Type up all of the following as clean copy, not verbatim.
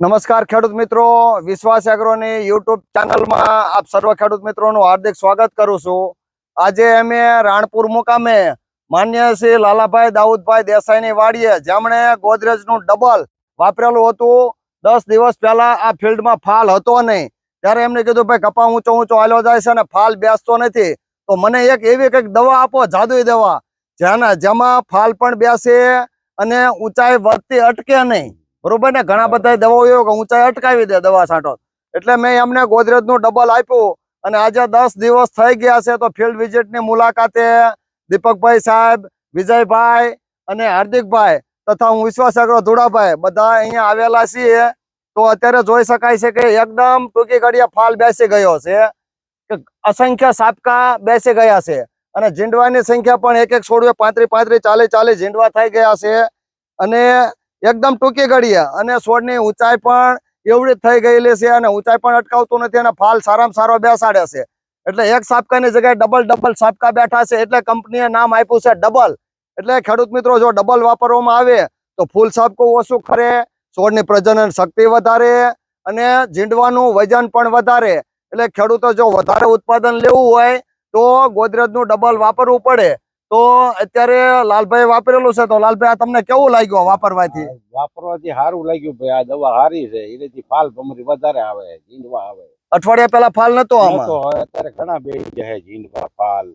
નમસ્કાર ખેડૂત મિત્રો, વિશ્વાસ એગ્રોની યુટ્યુબ ચેનલમાં આપ સર્વ ખેડૂત મિત્રોનું હાર્દિક સ્વાગત કરું છું। આજે અમે રાણપુર મુકામે માન્ય શ્રી લાલાભાઈ દાઉદભાઈ દેસાઈની વાડીએ જેમણે ગોદરેજનું ડબલ વાપરેલું હતું। 10 દિવસ પહેલા આ ફિલ્ડમાં ફાલ હતો નહીં, ત્યારે એમને કીધું ભાઈ કપા ઊંચો ઊંચો હાલ્યો જાય છે અને ફાલ બેસતો નથી, તો મને એક એવી કંઈક દવા આપો, જાદુઈ દવા જેમાં ફાલ પણ બેસે અને ઊંચાઈ વધતી અટકે નહીં। બરોબર ને, ઘણા બધા દવાઓ એવો કે ઊંચાઈ અટકાવી દે દવા છાંટો, એટલે મેં એમને ગોદરેજનું ડબલ આપ્યું। અને આજે 10 દિવસ થઈ ગયા છે, તો ફિલ્ડ વિઝિટની મુલાકાતે દીપકભાઈ સાહેબ, વિજયભાઈ અને હાર્દિકભાઈ તથા હું વિશ્વાસ એગ્રો ધુડાભાઈ બધા અહીંયા આવેલા છીએ। તો અત્યારે જોઈ શકાય છે કે એકદમ ટૂંકી ઘડીએ ફાલ બેસી ગયો છે, કે અસંખ્ય સાપકા બેસી ગયા છે અને ઝીંડવાની સંખ્યા પણ એક એક છોડવે 35 40 ઝીંડવા થઈ ગયા છે અને એકદમ ટૂંકી ઘડીએ અને છોડની ઊંચાઈ પણ એવડી થઈ ગયેલી છે અને ઊંચાઈ પણ અટકાવતું નથી અને ફાલ સારામાં સારો બેસાડે છે। એટલે એક સાપકાની જગ્યાએ ડબલ સાપકા બેઠા છે, એટલે કંપનીએ નામ આપ્યું છે ડબલ। એટલે ખેડૂત મિત્રો, જો ડબલ વાપરવામાં આવે તો ફૂલ સાપકું ઓછું ખરે, છોડની પ્રજનન શક્તિ વધારે અને ઝીંડવાનું વજન પણ વધારે। એટલે ખેડૂતો જો વધારે ઉત્પાદન લેવું હોય તો ગોદરેજનું ડબલ વાપરવું પડે। તો અત્યારે લાલભાઈ વાપરેલું છે, તો લાલભાઈ આ તમને કેવું લાગ્યું વાપરવાથી? વાપરવાથી સારું લાગ્યું ભાઈ, આ દવા સારી છે, એનાથી ફાલ ભમરી વધારે આવે, ઝીંડવા આવે। અઠવાડિયા પહેલા ફાલ નતો આમાં, અત્યારે ઘણા બેસી જાય ઝીંડવા, ફાલ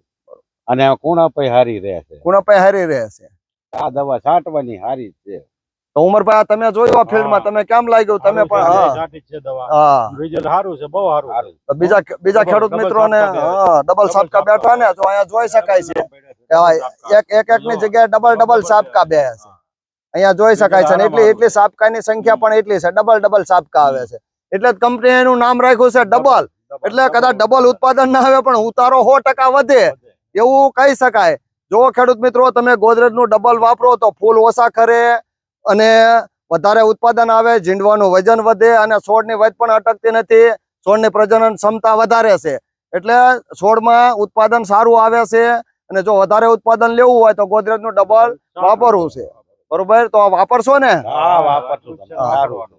અને કુણાપાઈ સારી રહે છે, કુણાપાઈ હારી રહે છે। આ દવા છાંટવાની સારી છે। તો ઉમરભાઈ તમે જોયું ફિલ્ડમાં, તમે કેમ લાગ્યું? તમે પણ રિઝલ્ટ સારું છે, બહુ સારું। બીજા ખેડૂત મિત્રોને ડબલ સાપકા બેઠા ને, જો અહીંયા જોઈ શકાય છે એક ની જગ્યાએ ડબલ સાપકા બે છે, અહીંયા જોઈ શકાય છે ને એટલી સાપકાની સંખ્યા પણ એટલી છે, ડબલ સાપકા આવે છે। એટલે કંપનીએ એનું નામ રાખ્યું છે ડબલ। એટલે કદાચ ડબલ ઉત્પાદન ના આવે પણ ઉતારો 100% વધે એવું કહી શકાય। જો ખેડૂત મિત્રો તમે ગોદરેજનું ડબલ વાપરો તો ફૂલ ઓછા ખરે અને વધારે ઉત્પાદન આવે, ઝીંડવાનું વજન વધે અને છોડની વધ પણ અટકતી નથી, છોડની પ્રજનન ક્ષમતા વધારે છે, એટલે છોડમાં ઉત્પાદન સારું આવે છે। અને જો વધારે ઉત્પાદન લેવું હોય તો ગોદરેજનું ડબલ વાપરવું છે, બરોબર? તો વાપરશો ને?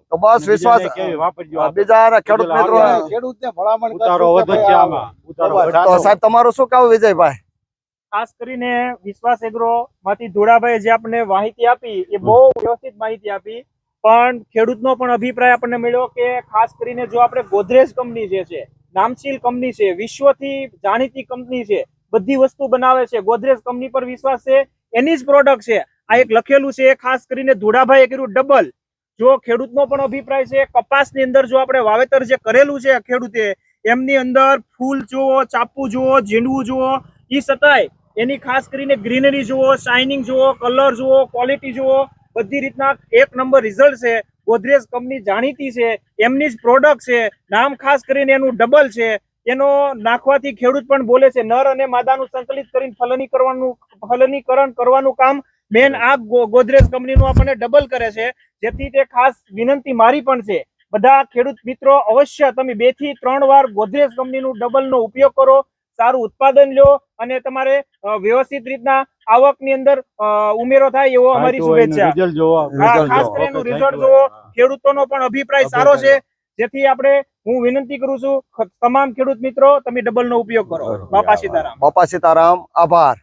તો બસ વિશ્વાસ બીજા ખેડૂત મિત્રો તો સાહેબ તમારું શું કહેવું વિજયભાઈ? ખાસ કરીને વિશ્વાસ એગ્રો માંથી ધોળાભાઈ જે આપણને માહિતી આપી એ બહુ વ્યવસ્થિત માહિતી આપી, પણ ખેડૂતનો પણ અભિપ્રાય આપણને મળ્યો કે ખાસ કરીને જો આપણે ગોદરેજ કંપની જે છે, નામશીલ કંપની છે, વિશ્વથી જાણીતી કંપની છે, બધી વસ્તુ બનાવે છે, ગોદરેજ કંપની પર વિશ્વાસ છે, એની જ પ્રોડક્ટ છે, આ એક લખેલું છે। ખાસ કરીને ધોળાભાઈએ કર્યું ડબલ। જો ખેડૂતનો પણ અભિપ્રાય છે, કપાસની અંદર જો આપણે વાવેતર જે કરેલું છે ખેડૂતે, એમની અંદર ફૂલ જુઓ, ચાપુ જુઓ, ઝીંડવું જુઓ, એ છતાંય એની ખાસ કરીને ગ્રીનરી જુઓ, શાઇનિંગ જુઓ, કલર જુઓ, ક્વોલિટી જુઓ, બધી રીતના એક નંબર રિઝલ્ટ છે। ગોદરેજ કંપની જાણીતી છે, એમની જ પ્રોડક્ટ છે, નામ ખાસ કરીને એનું ડબલ છે। એનો નાખવાથી ખેડૂત પણ બોલે છે, નર અને માદાનું સંકલિત કરીને ફલનીકરણ કરવાનું કામ મેન આ ગોદરેજ કંપનીનું આપણને ડબલ કરે છે। જેથી તે ખાસ વિનંતી મારી પણ છે, બધા ખેડૂત મિત્રો અવશ્ય તમે 2 થી 3 વાર ગોદરેજ કંપનીનું ડબલનો ઉપયોગ કરો, સારું ઉત્પાદન લો અને તમારે વ્યવસ્થિત રીતના આવકની અંદર ઉમેરો થાય એવો અમારી શુભેચ્છા। ખાસ કરીને રિઝલ્ટ જોવો, ખેડૂતોનો પણ અભિપ્રાય સારો છે, જેથી આપણે હું વિનંતી કરું છું તમામ ખેડૂત મિત્રો તમે ડબલનો ઉપયોગ કરો। બાપા સીતારામ। આભાર।